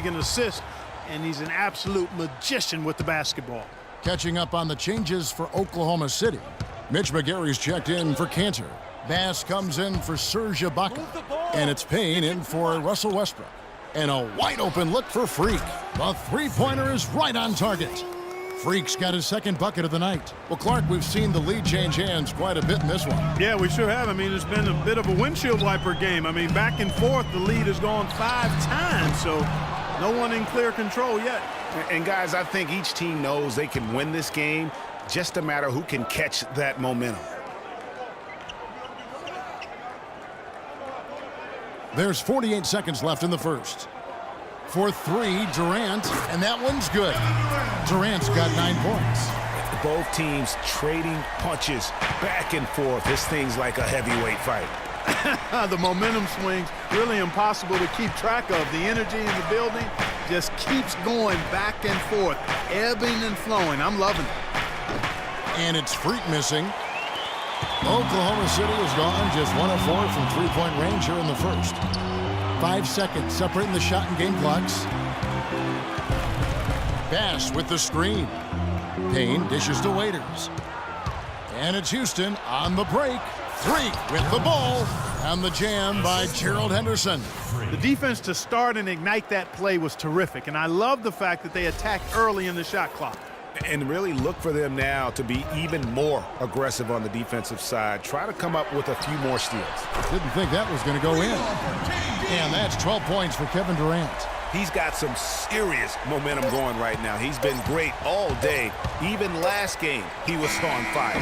league in assists, and he's an absolute magician with the basketball. Catching up on the changes for Oklahoma City. Mitch McGary's checked in for Cantor. Bass comes in for Serge Ibaka. And it's Payne in for Russell Westbrook. And a wide-open look for Freak. The three-pointer is right on target. Freak's got his second bucket of the night. Well, Clark, we've seen the lead change hands quite a bit in this one. Yeah, we sure have. I mean, it's been a bit of a windshield wiper game. I mean, back and forth, the lead has gone 5 times, so no one in clear control yet. And, guys, I think each team knows they can win this game, just a matter who can catch that momentum. There's 48 seconds left in the first. For 3, Durant, and that one's good. Durant's got 9 points. Both teams trading punches back and forth. This thing's like a heavyweight fight. The momentum swings, really impossible to keep track of. The energy in the building just keeps going back and forth, ebbing and flowing. I'm loving it. And it's Freak missing. Oklahoma City is gone just 1 of 4 from three-point range here in the first. 5 seconds separating the shot and game clocks. Bass with the screen. Payne dishes to Waiters. And it's Houston on the break. Freak with the ball. And the jam by Gerald Henderson. The defense to start and ignite that play was terrific, and I love the fact that they attacked early in the shot clock. And really look for them now to be even more aggressive on the defensive side. Try to come up with a few more steals. Didn't think that was going to go in. And that's 12 points for Kevin Durant. He's got some serious momentum going right now. He's been great all day. Even last game, he was on fire.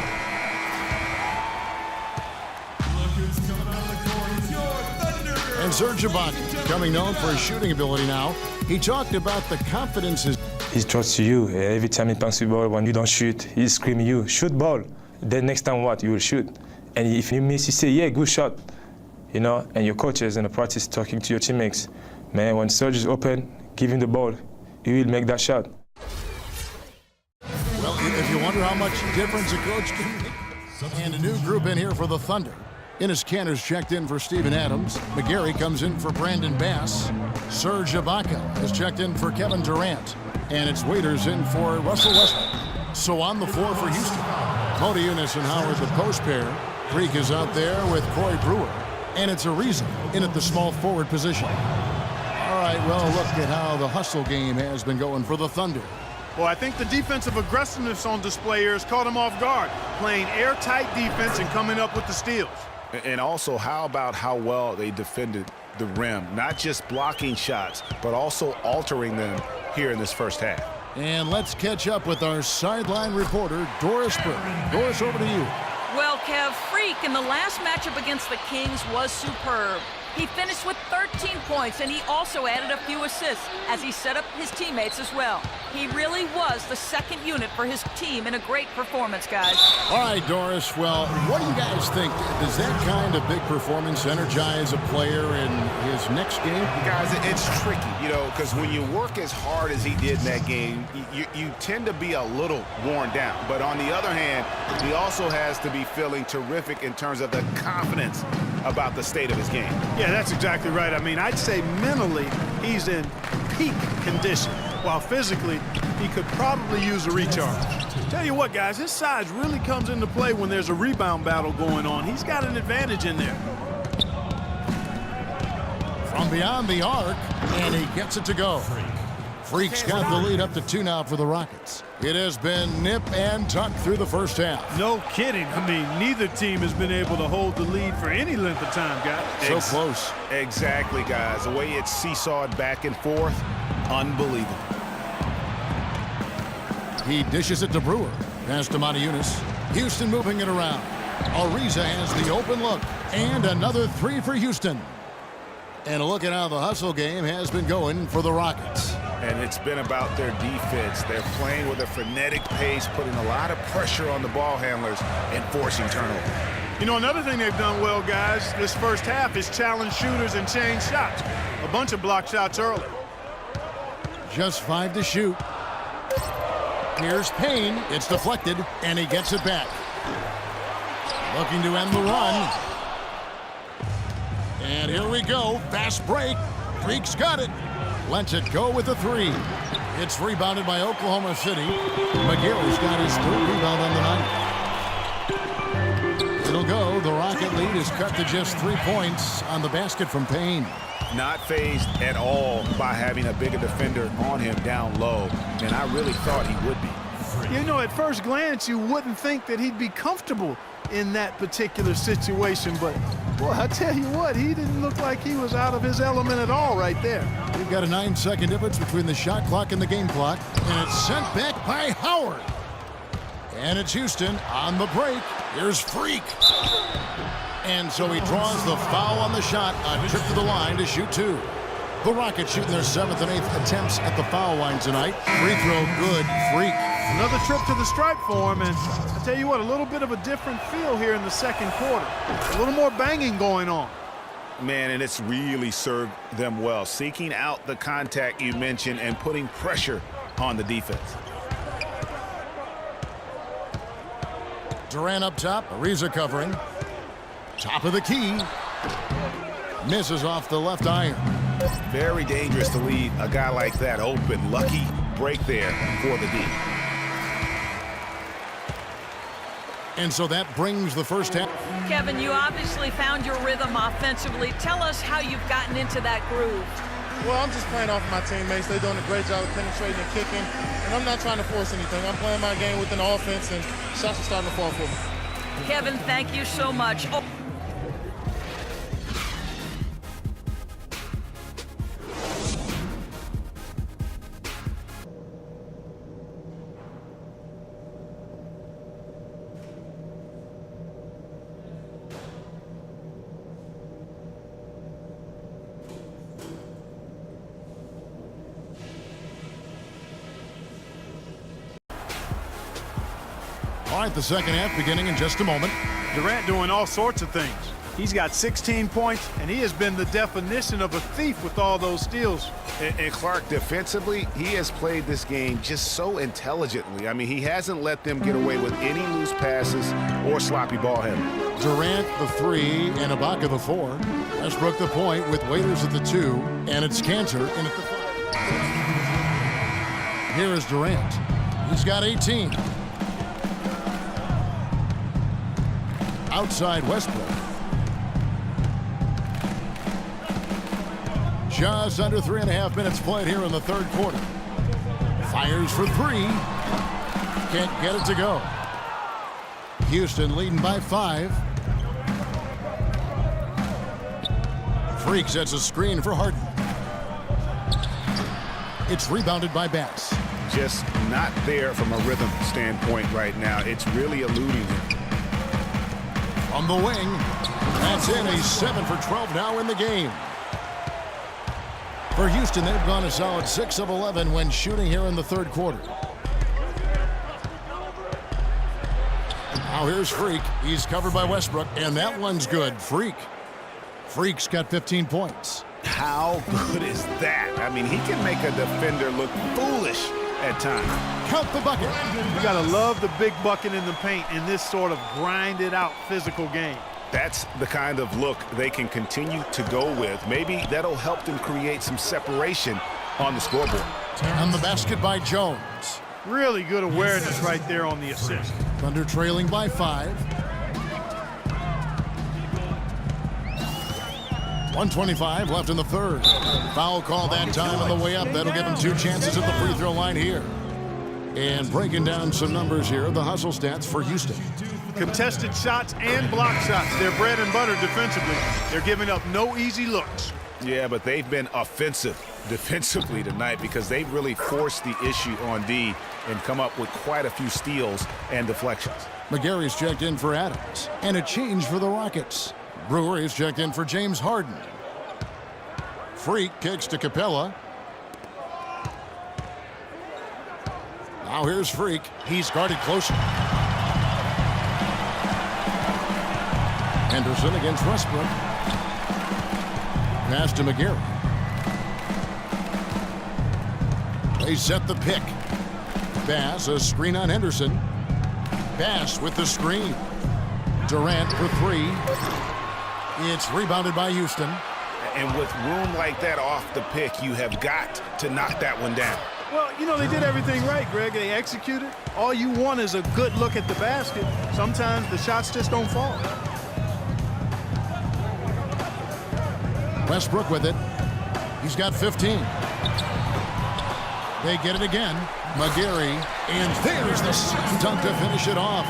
And Serge Ibaka, coming known for his shooting ability now, he talked about the confidence he trusts you. Every time he passes the ball, when you don't shoot, he's screaming you, shoot ball. Then next time what? You will shoot. And if you miss, you say, yeah, good shot. You know, and your coaches in the practice talking to your teammates. Man, when Serge is open, give him the ball. He will make that shot. Well, if you wonder how much difference a coach can make. And a new group in here for the Thunder. Enes Kanter's checked in for Steven Adams. McGary comes in for Brandon Bass. Serge Ibaka has checked in for Kevin Durant. And it's Waiters in for Russell Westbrook. So on the floor for Houston, Motiejunas and Howard, the post pair. Freak is out there with Corey Brewer. And it's Ariza in at the small forward position. All right, well, look at how the hustle game has been going for the Thunder. Well, I think the defensive aggressiveness on display here has caught him off guard, playing airtight defense and coming up with the steals. And also, how about how well they defended the rim? Not just blocking shots, but also altering them here in this first half. And let's catch up with our sideline reporter, Doris Burke. Doris, over to you. Well, Kev, Freak in the last matchup against the Kings was superb. He finished with 13 points, and he also added a few assists as he set up his teammates as well. He really was the second unit for his team in a great performance, guys. All right, Doris, well, what do you guys think? Does that kind of big performance energize a player in his next game? Guys, it's tricky, you know, because when you work as hard as he did in that game, you tend to be a little worn down. But on the other hand, he also has to be feeling terrific in terms of the confidence about the state of his game. Yeah, that's exactly right. I mean, I'd say mentally he's in peak condition, while physically he could probably use a recharge. Tell you what, guys, his size really comes into play when there's a rebound battle going on. He's got an advantage in there. From beyond the arc, and he gets it to go. Freak's got the lead up to 2 now for the Rockets. It has been nip and tuck through the first half. No kidding. I mean, neither team has been able to hold the lead for any length of time, guys. So close. Exactly, guys. The way it's seesawed back and forth, unbelievable. He dishes it to Brewer. Pass to Motiejunas. Houston moving it around. Ariza has the open look. And another 3 for Houston. And a look at how the hustle game has been going for the Rockets. And it's been about their defense. They're playing with a frenetic pace, putting a lot of pressure on the ball handlers and forcing turnovers. You know, another thing they've done well, guys, this first half is challenge shooters and change shots. A bunch of block shots early. Just 5 to shoot. Here's Payne. It's deflected, and he gets it back. Looking to end the run. And here we go. Fast break. Freak's got it. lets it go with the three. It's rebounded by Oklahoma City. McGarry's got his third rebound on the night. It'll go. The Rocket lead is cut to just 3 points on the basket from Payne. Not fazed at all by having a bigger defender on him down low, and I really thought he would be. You know, at first glance, you wouldn't think that he'd be comfortable in that particular situation, but boy, I tell you what, he didn't look like he was out of his element at all right there. We've got a 9-second difference between the shot clock and the game clock, and it's sent back by Howard. And it's Houston on the break. Here's Freak. And so he draws the foul on the shot, a trip to the line to shoot two. The Rockets shooting their 7th and 8th attempts at the foul line tonight. Free throw good, Freak. Another trip to the stripe for him, and I tell you what, a little bit of a different feel here in the second quarter. A little more banging going on. Man, and it's really served them well, seeking out the contact you mentioned and putting pressure on the defense. Durant up top, Ariza covering. Top of the key. Misses off the left iron. Very dangerous to leave a guy like that open. Lucky break there for the D. And so that brings the first half. Kevin, you obviously found your rhythm offensively. Tell us how you've gotten into that groove. Well, I'm just playing off my teammates. They're doing a great job of penetrating and kicking, and I'm not trying to force anything. I'm playing my game within the offense, and shots are starting to fall for me. Kevin, thank you so much. Oh. All right, the second half beginning in just a moment. Durant doing all sorts of things. He's got 16 points, and he has been the definition of a thief with all those steals. And Clark, defensively, he has played this game just so intelligently. I mean, he hasn't let them get away with any loose passes or sloppy ball handling. Durant the 3 and Ibaka the 4. Westbrook the point with Waiters at the 2, and it's Cantor in at the 5. Here is Durant. He's got 18. Outside Westbrook. Just under 3.5 minutes played here in the third quarter. Fires for 3. Can't get it to go. Houston leading by 5. Freak sets a screen for Harden. It's rebounded by Bass. Just not there from a rhythm standpoint right now. It's really eluding him. On the wing, that's in. He's 7 for 12 now in the game. For Houston, they've gone a solid 6 of 11 when shooting here in the third quarter. Now here's Freak. He's covered by Westbrook, and that one's good. Freak's got 15 points. How good is that? I mean, he can make a defender look foolish at times. Count the bucket. You got to love the big bucket in the paint in this sort of grinded-out physical game. That's the kind of look they can continue to go with. Maybe that'll help them create some separation on the scoreboard. On the basket by Jones. Really good awareness right there on the assist. Thunder trailing by 5. 1:25 left in the third. Foul call that time on the way up. That'll give him 2 chances at the free throw line here. And breaking down some numbers here, the hustle stats for Houston. Contested shots and block shots. They're bread and butter defensively. They're giving up no easy looks. Yeah, but they've been offensive defensively tonight because they've really forced the issue on D and come up with quite a few steals and deflections. McGarry's checked in for Adams. And a change for the Rockets. Brewer is checked in for James Harden. Freak kicks to Capella. Now here's Freak. He's guarded closer. Henderson against Westbrook. Pass to McGarry. They set the pick. Bass, a screen on Henderson. Bass with the screen. Durant for 3. It's rebounded by Houston. And with room like that off the pick, you have got to knock that one down. Well, you know, they did everything right, Greg. They executed. All you want is a good look at the basket. Sometimes the shots just don't fall. Westbrook with it. He's got 15. They get it again. McGarry, and there's the slam dunk to finish it off.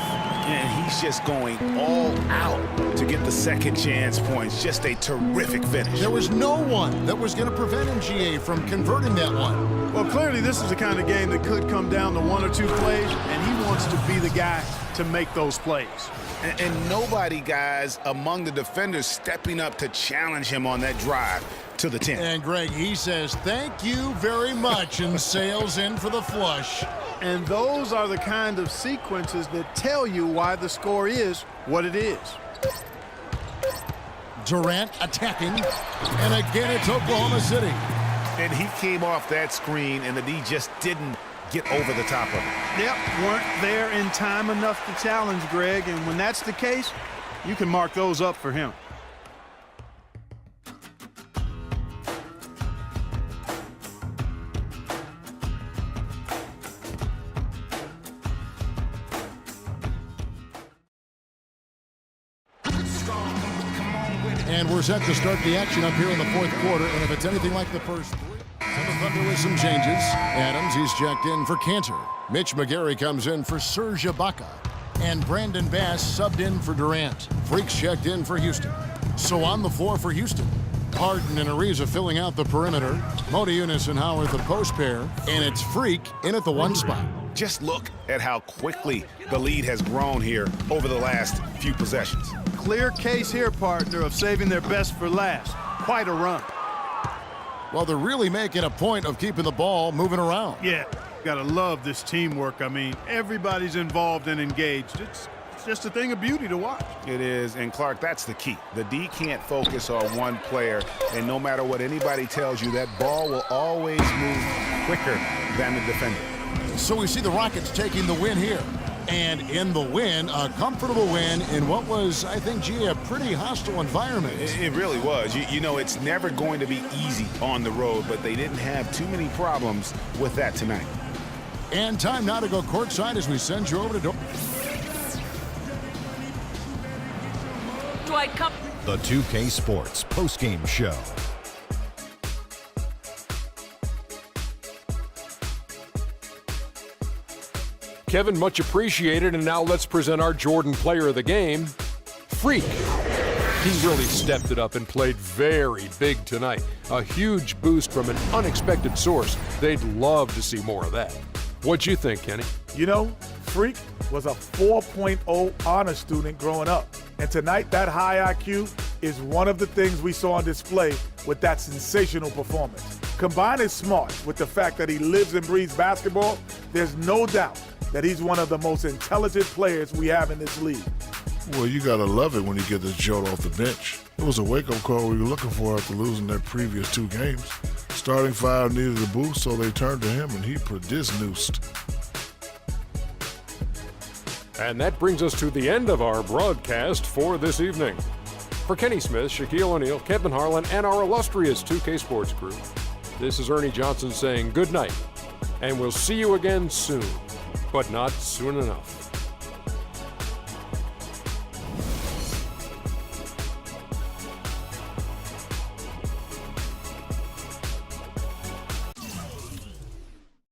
And he's just going all out to get the second chance points. Just a terrific finish. There was no one that was going to prevent MGA from converting that one. Well, clearly this is the kind of game that could come down to one or two plays, and he wants to be the guy to make those plays. And nobody, guys, among the defenders stepping up to challenge him on that drive to the 10. And Greg, he says, thank you very much, and sails in for the flush. And those are the kind of sequences that tell you why the score is what it is. Durant attacking, and again it's Oklahoma City. And he came off that screen, and the D just didn't get over the top of it. Yep, weren't there in time enough to challenge Greg, and when that's the case, you can mark those up for him. And we're set to start the action up here in the fourth quarter, and if it's anything like the first three, and the Thunder with some changes. Adams, he's checked in for Cantor. Mitch McGarry comes in for Serge Ibaka. And Brandon Bass subbed in for Durant. Freaks checked in for Houston. So on the floor for Houston, Harden and Ariza filling out the perimeter. Modiunas and Howard the post pair. And it's Freak in at the one spot. Just look at how quickly the lead has grown here over the last few possessions. Clear case here, partner, of saving their best for last. Quite a run. Well, they're really making a point of keeping the ball moving around. Yeah, gotta love this teamwork. I mean, everybody's involved and engaged. It's just a thing of beauty to watch. It is, and Clark, that's the key. The D can't focus on one player, and no matter what anybody tells you, that ball will always move quicker than the defender. So we see the Rockets taking the win here. And in the win, a comfortable win in what was, I think, G, a pretty hostile environment. It really was. You know, it's never going to be easy on the road, but they didn't have too many problems with that tonight. And time now to go courtside as we send you over to Dwight, come. The 2K Sports postgame show. Kevin, much appreciated, and now let's present our Jordan Player of the Game, Freak. He really stepped it up and played very big tonight. A huge boost from an unexpected source. They'd love to see more of that. What'd you think, Kenny? You know, Freak was a 4.0 honor student growing up. And tonight, that high IQ is one of the things we saw on display with that sensational performance. Combine his smarts with the fact that he lives and breathes basketball, there's no doubt that he's one of the most intelligent players we have in this league. Well, you got to love it when you get this jolt off the bench. It was a wake-up call we were looking for after losing their previous two games. Starting five needed a boost, so they turned to him, and he produced. And that brings us to the end of our broadcast for this evening. For Kenny Smith, Shaquille O'Neal, Kevin Harlan, and our illustrious 2K Sports crew, this is Ernie Johnson saying good night, and we'll see you again soon, but not soon enough.